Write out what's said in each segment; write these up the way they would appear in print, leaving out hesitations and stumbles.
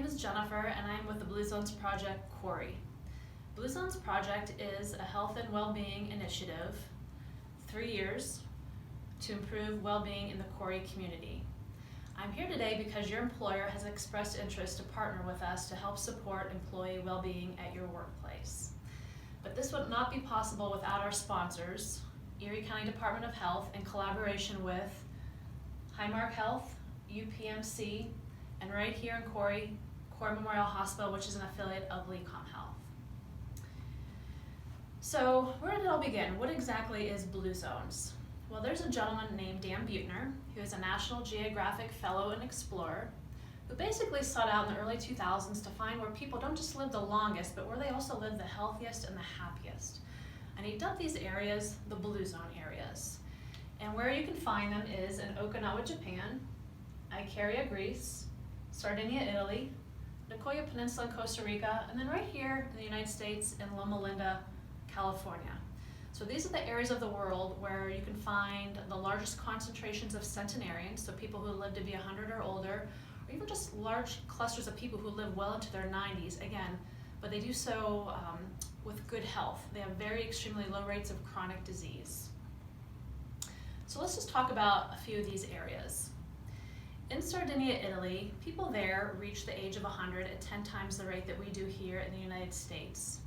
name is Jennifer, and I'm with the Blue Zones Project, Corey. Blue Zones Project is a health and well-being initiative, 3 years, to improve well-being in the Corey community. I'm here today because your employer has expressed interest to partner with us to help support employee well-being at your workplace. But this would not be possible without our sponsors, Erie County Department of Health, in collaboration with Highmark Health, UPMC, and right here in Corey, Corey Memorial Hospital, which is an affiliate of LECOM Health. So where did it all begin? What exactly is Blue Zones? Well, there's a gentleman named Dan Buettner, who is a National Geographic Fellow and Explorer, who basically sought out in the early 2000s to find where people don't just live the longest, but where they also live the healthiest and the happiest. And he dubbed these areas the Blue Zone areas. And where you can find them is in Okinawa, Japan, Icaria, Greece, Sardinia, Italy, Nicoya Peninsula in Costa Rica, and then right here in the United States in Loma Linda, California. So these are the areas of the world where you can find the largest concentrations of centenarians, so people who live to be 100 or older, or even just large clusters of people who live well into their 90s, again, but they do so with good health. They have very extremely low rates of chronic disease. So let's just talk about a few of these areas. In Sardinia, Italy, people there reach the age of 100 at 10 times the rate that we do here in the United States.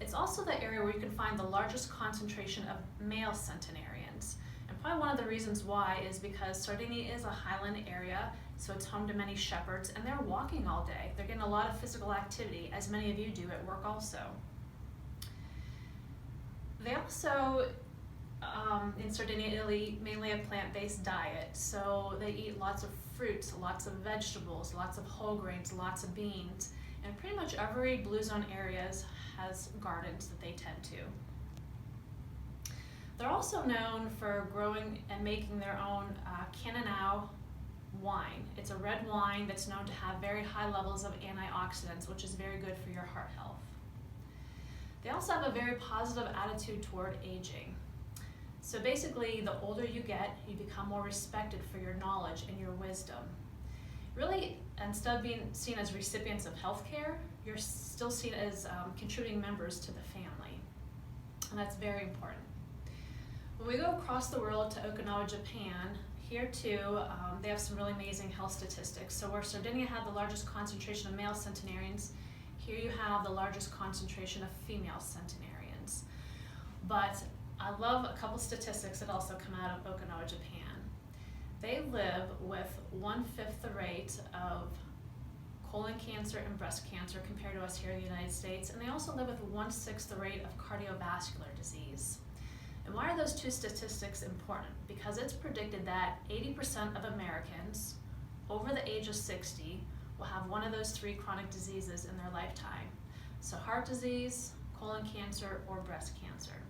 It's also the area where you can find the largest concentration of male centenarians. And probably one of the reasons why is because Sardinia is a highland area, so it's home to many shepherds, and they're walking all day. They're getting a lot of physical activity, as many of you do at work also. They also, in Sardinia, Italy, mainly a plant-based diet. So they eat lots of fruits, lots of vegetables, lots of whole grains, lots of beans. And pretty much every Blue Zone areas has gardens that they tend to. They're also known for growing and making their own Cananao wine. It's a red wine that's known to have very high levels of antioxidants, which is very good for your heart health. They also have a very positive attitude toward aging. So basically, the older you get, you become more respected for your knowledge and your wisdom. Really, instead of being seen as recipients of healthcare, you're still seen as contributing members to the family. And that's very important. When we go across the world to Okinawa, Japan, here too, they have some really amazing health statistics. So where Sardinia had the largest concentration of male centenarians, here you have the largest concentration of female centenarians. But I love a couple statistics that also come out of Okinawa, Japan. They live with 1/5 the rate of colon cancer and breast cancer compared to us here in the United States, and they also live with 1/6 the rate of cardiovascular disease. And why are those two statistics important? Because it's predicted that 80% of Americans over the age of 60 will have one of those 3 chronic diseases in their lifetime. So heart disease, colon cancer, or breast cancer.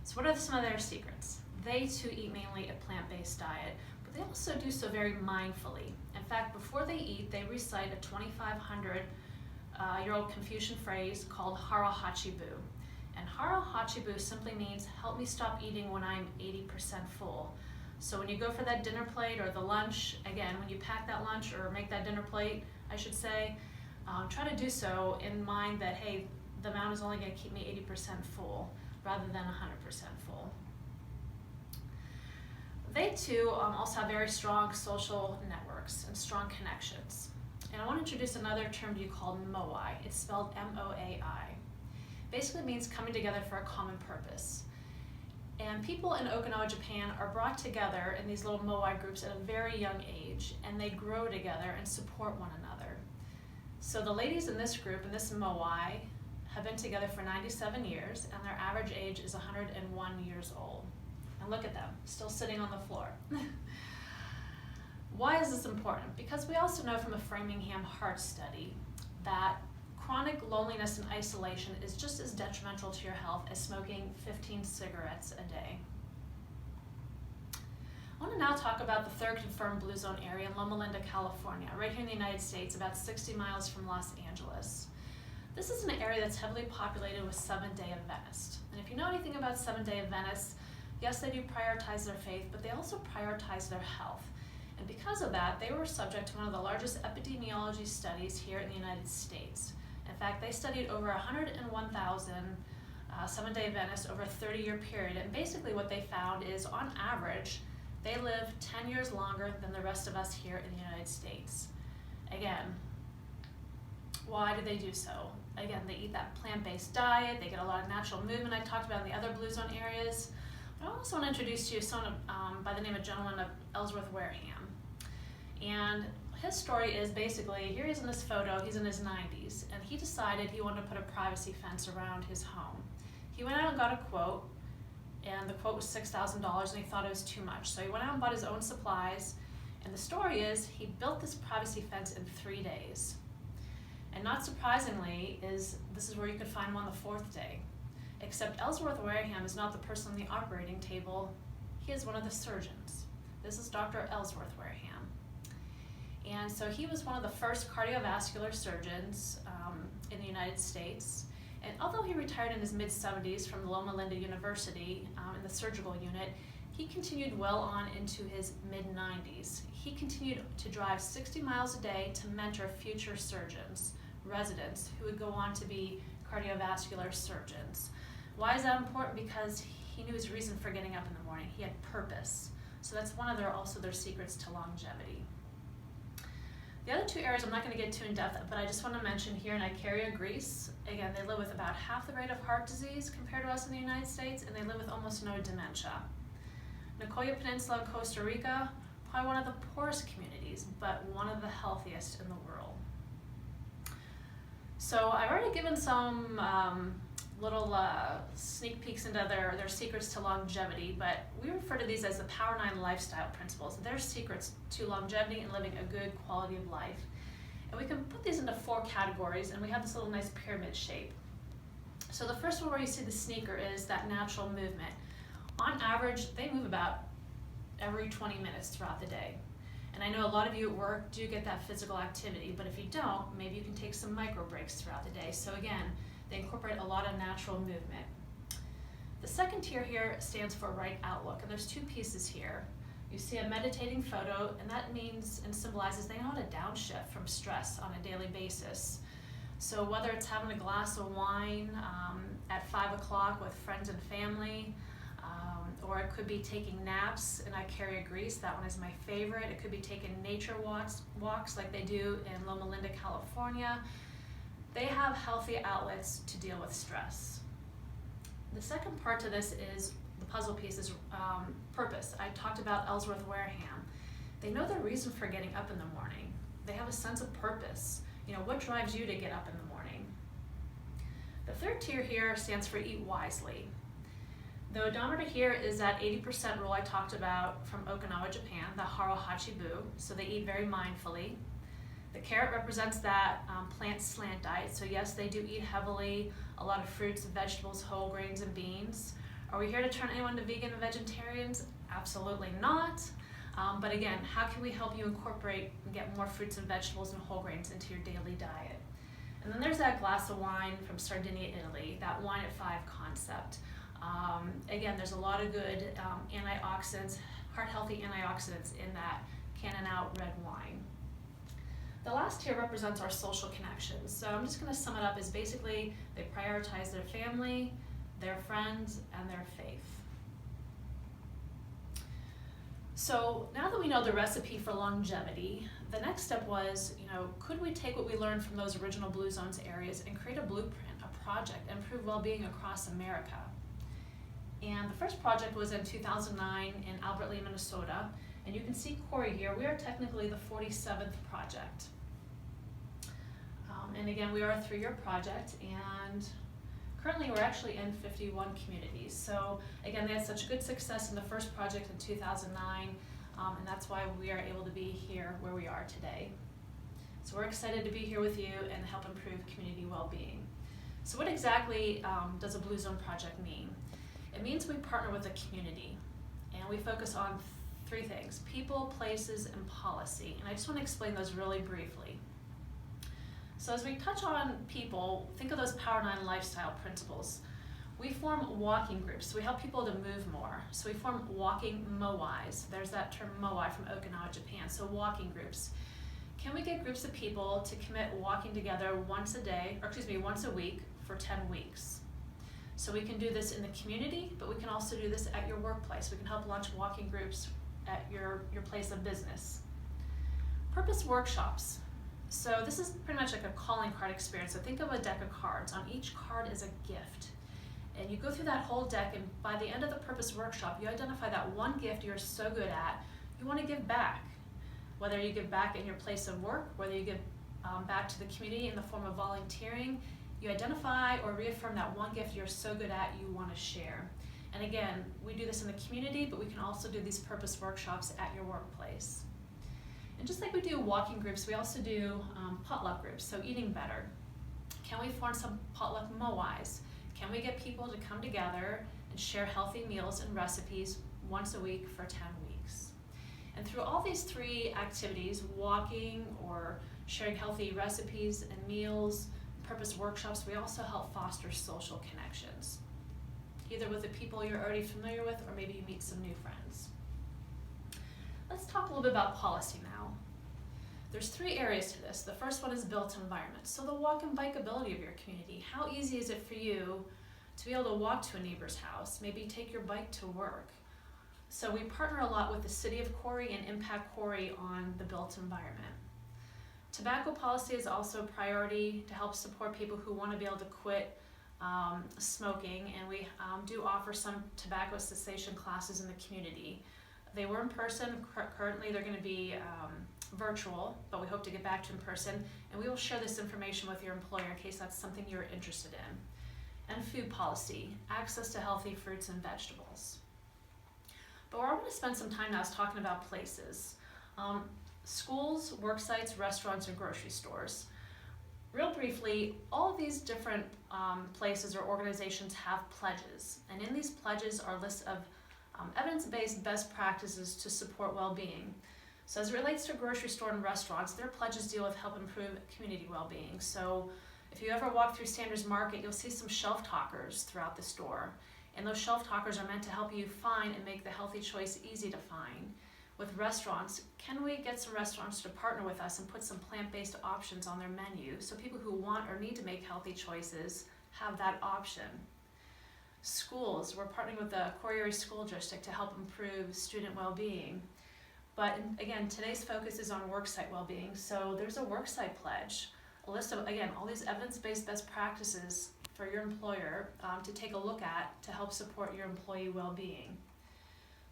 So what are some of their secrets? They too eat mainly a plant-based diet, but they also do so very mindfully. In fact, before they eat, they recite a 2,500-year-old Confucian phrase called Hara Hachibu. And Hara Hachibu simply means, help me stop eating when I'm 80% full. So when you go for that dinner plate or the lunch, again, when you pack that lunch or make that dinner plate, I should say, try to do so in mind that, hey, the amount is only going to keep me 80% full rather than 100% full. They too also have very strong social networks and strong connections. And I want to introduce another term to you called Moai. It's spelled M-O-A-I. Basically means coming together for a common purpose. And people in Okinawa, Japan are brought together in these little Moai groups at a very young age, and they grow together and support one another. So the ladies in this group, in this Moai, have been together for 97 years, and their average age is 101 years old. And look at them, still sitting on the floor. Why is this important? Because we also know from a Framingham Heart study that chronic loneliness and isolation is just as detrimental to your health as smoking 15 cigarettes a day. I want to now talk about the third confirmed Blue Zone area in Loma Linda, California, right here in the United States, about 60 miles from Los Angeles. This is an area that's heavily populated with Seventh-day Adventists. And if you know anything about Seventh-day Adventists, yes, they do prioritize their faith, but they also prioritize their health. And because of that, they were subject to one of the largest epidemiology studies here in the United States. In fact, they studied over 101,000 7-day Adventists over a 30-year period, and basically what they found is, on average, they live 10 years longer than the rest of us here in the United States. Again, why do they do so? Again, they eat that plant-based diet, they get a lot of natural movement I talked about in the other blue zone areas. But I also want to introduce to you someone by the name of gentleman of Ellsworth Wareham. And his story is basically, here he is in this photo, he's in his 90s, and he decided he wanted to put a privacy fence around his home. He went out and got a quote, and the quote was $6,000, and he thought it was too much. So he went out and bought his own supplies, and the story is he built this privacy fence in 3 days. And not surprisingly, this is where you could find him on the 4th day. Except Ellsworth Wareham is not the person on the operating table, he is one of the surgeons. This is Dr. Ellsworth Wareham. And so he was one of the first cardiovascular surgeons in the United States. And although he retired in his mid-70s from Loma Linda University in the surgical unit, he continued well on into his mid-90s. He continued to drive 60 miles a day to mentor future surgeons, residents, who would go on to be cardiovascular surgeons. Why is that important? Because he knew his reason for getting up in the morning. He had purpose. So that's one of their secrets to longevity. The other two areas I'm not going to get too in depth, but I just want to mention here in Icaria, Greece, again, they live with about half the rate of heart disease compared to us in the United States, and they live with almost no dementia. Nicoya Peninsula in Costa Rica, probably one of the poorest communities, but one of the healthiest in the world. So I've already given some little sneak peeks into their secrets to longevity, but we refer to these as the Power 9 lifestyle principles. They're secrets to longevity and living a good quality of life. And we can put these into 4 categories, and we have this little nice pyramid shape. So the first one where you see the sneaker is that natural movement. On average, they move about every 20 minutes throughout the day. And I know a lot of you at work do get that physical activity, but if you don't, maybe you can take some micro breaks throughout the day. So again, they incorporate a lot of natural movement. The second tier here stands for right outlook, and there's 2 pieces here. You see a meditating photo, and that means and symbolizes they know how to downshift from stress on a daily basis. So whether it's having a glass of wine at 5 o'clock with friends and family, or it could be taking naps in Icaria, Greece. That one is my favorite. It could be taking nature walks like they do in Loma Linda, California. They have healthy outlets to deal with stress. The second part to this is the puzzle piece is purpose. I talked about Ellsworth Wareham. They know their reason for getting up in the morning. They have a sense of purpose. You know, what drives you to get up in the morning? The third tier here stands for eat wisely. The odometer here is that 80% rule I talked about from Okinawa, Japan, the haro hachibu, so they eat very mindfully. The carrot represents that plant slant diet, so yes, they do eat heavily, a lot of fruits, vegetables, whole grains, and beans. Are we here to turn anyone to vegan and vegetarians? Absolutely not. But again, how can we help you incorporate and get more fruits and vegetables and whole grains into your daily diet? And then there's that glass of wine from Sardinia, Italy, that wine at 5 concept. Again, there's a lot of good antioxidants, heart-healthy antioxidants in that Cannon-out red wine. The last tier represents our social connections. So I'm just going to sum it up as basically they prioritize their family, their friends, and their faith. So now that we know the recipe for longevity, the next step was, could we take what we learned from those original Blue Zones areas and create a blueprint, a project, and improve well-being across America? And the first project was in 2009 in Albert Lea, Minnesota. And you can see Corey here. We are technically the 47th project. And again, we are a 3-year project, and currently we're actually in 51 communities. So again, they had such good success in the first project in 2009, and that's why we are able to be here where we are today. So we're excited to be here with you and help improve community well-being. So what exactly does a Blue Zone project mean? It means we partner with the community, and we focus on 3 things: people, places, and policy. And I just want to explain those really briefly. So as we touch on people, think of those Power 9 lifestyle principles. We form walking groups, so we help people to move more. So we form walking moais. There's that term moai from Okinawa, Japan, so walking groups. Can we get groups of people to commit walking together once a week for 10 weeks? So we can do this in the community, but we can also do this at your workplace. We can help launch walking groups at your place of business. Purpose workshops. So this is pretty much like a calling card experience. So think of a deck of cards. On each card is a gift. And you go through that whole deck, and by the end of the purpose workshop, you identify that one gift you're so good at, you want to give back. Whether you give back in your place of work, whether you give back to the community in the form of volunteering, you identify or reaffirm that one gift you're so good at you want to share. And again, we do this in the community, but we can also do these purpose workshops at your workplace. And just like we do walking groups, we also do potluck groups, so eating better. Can we form some potluck moais? Can we get people to come together and share healthy meals and recipes once a week for 10 weeks? And through all these three activities, walking or sharing healthy recipes and meals, purpose workshops, we also help foster social connections, either with the people you're already familiar with or maybe you meet some new friends. Let's talk a little bit about policy now. There's three areas to this. The first one is built environment. So the walk and bike ability of your community. How easy is it for you to be able to walk to a neighbor's house, maybe take your bike to work? So we partner a lot with the City of Corry and Impact Corry on the built environment. Tobacco policy is also a priority to help support people who want to be able to quit smoking, and we do offer some tobacco cessation classes in the community. They were in person. Currently they're going to be virtual, but we hope to get back to in person, and we will share this information with your employer in case that's something you're interested in. And food policy, access to healthy fruits and vegetables. But where I want to spend some time now is talking about places. Schools, worksites, restaurants, and grocery stores. Real briefly, all of these different places or organizations have pledges, and in these pledges are lists of evidence-based best practices to support well-being. So as it relates to a grocery store and restaurants, their pledges deal with help improve community well-being. So if you ever walk through Standards Market, you'll see some shelf talkers throughout the store. And those shelf talkers are meant to help you find and make the healthy choice easy to find. With restaurants, can we get some restaurants to partner with us and put some plant-based options on their menu so people who want or need to make healthy choices have that option? Schools, we're partnering with the Corry Area School District to help improve student well-being. But again, today's focus is on worksite well-being. So there's a worksite pledge, a list of, again, all these evidence-based best practices for your employer to take a look at to help support your employee well-being.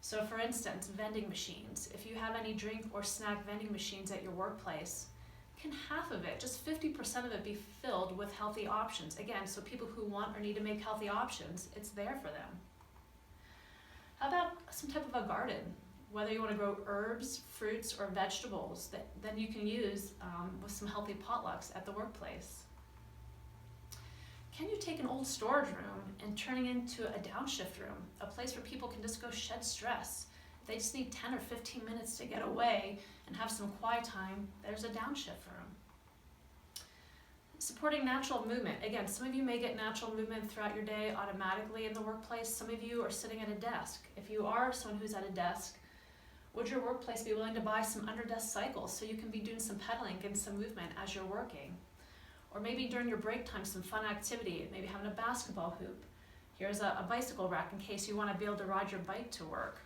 So for instance, vending machines. If you have any drink or snack vending machines at your workplace, can half of it, just 50% of it, be filled with healthy options? Again, so people who want or need to make healthy options, it's there for them. How about some type of a garden? Whether you want to grow herbs, fruits, or vegetables that then you can use with some healthy potlucks at the workplace. Can you take an old storage room and turn it into a downshift room, a place where people can just go shed stress? If they just need 10 or 15 minutes to get away and have some quiet time, there's a downshift room. Supporting natural movement. Again, some of you may get natural movement throughout your day automatically in the workplace. Some of you are sitting at a desk. If you are someone who's at a desk, would your workplace be willing to buy some under-desk cycles so you can be doing some pedaling, getting some movement as you're working? Or maybe during your break time, some fun activity, maybe having a basketball hoop. Here's a bicycle rack in case you want to be able to ride your bike to work.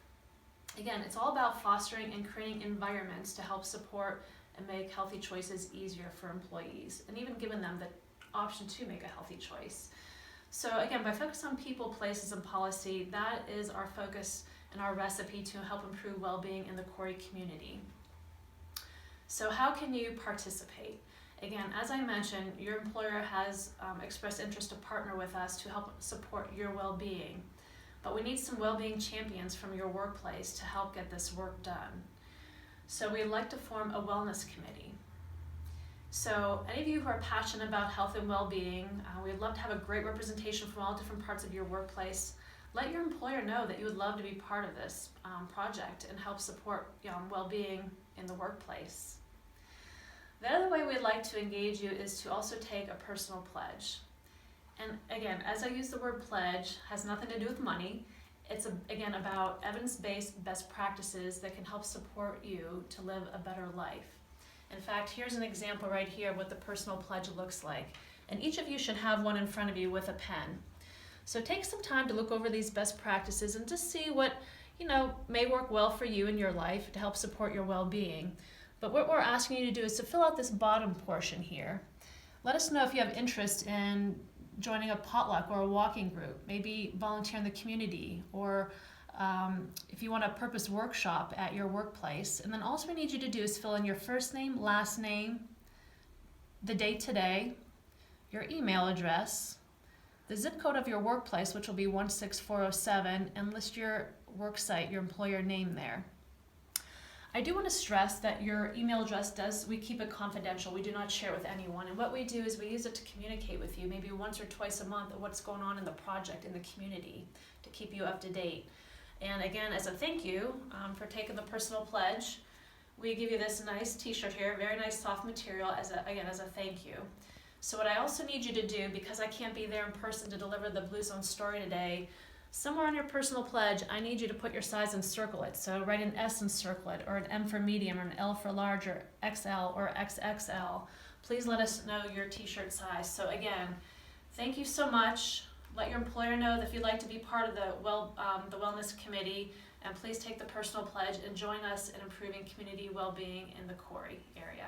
Again, it's all about fostering and creating environments to help support and make healthy choices easier for employees, and even giving them the option to make a healthy choice. So again, by focusing on people, places, and policy, that is our focus and our recipe to help improve well-being in the Corry community. So how can you participate? Again, as I mentioned, your employer has expressed interest to partner with us to help support your well-being. But we need some well-being champions from your workplace to help get this work done. So we'd like to form a wellness committee. So any of you who are passionate about health and well-being, we'd love to have a great representation from all different parts of your workplace. Let your employer know that you would love to be part of this project and help support well-being in the workplace. The other way we'd like to engage you is to also take a personal pledge. And again, as I use the word pledge, has nothing to do with money. It's again about evidence-based best practices that can help support you to live a better life. In fact, here's an example right here of what the personal pledge looks like. And each of you should have one in front of you with a pen. So take some time to look over these best practices and just see what, may work well for you in your life to help support your well-being. But what we're asking you to do is to fill out this bottom portion here. Let us know if you have interest in joining a potluck or a walking group, maybe volunteer in the community, or if you want a purpose workshop at your workplace. And then all we need you to do is fill in your first name, last name, the date today, your email address, the zip code of your workplace, which will be 16407, and list your work site, your employer name there. I do want to stress that your email address we keep it confidential. We do not share it with anyone. And what we do is we use it to communicate with you maybe once or twice a month of what's going on in the project, in the community, to keep you up to date. And again, as a thank you for taking the personal pledge, we give you this nice t-shirt here, very nice soft material as a thank you. So what I also need you to do, because I can't be there in person to deliver the Blue Zone story today, somewhere on your personal pledge, I need you to put your size and circle it. So write an S and circle it, or an M for medium, or an L for large, or XL, or XXL. Please let us know your t-shirt size. So again, thank you so much. Let your employer know that if you'd like to be part of the wellness committee, and please take the personal pledge and join us in improving community well-being in the Corey area.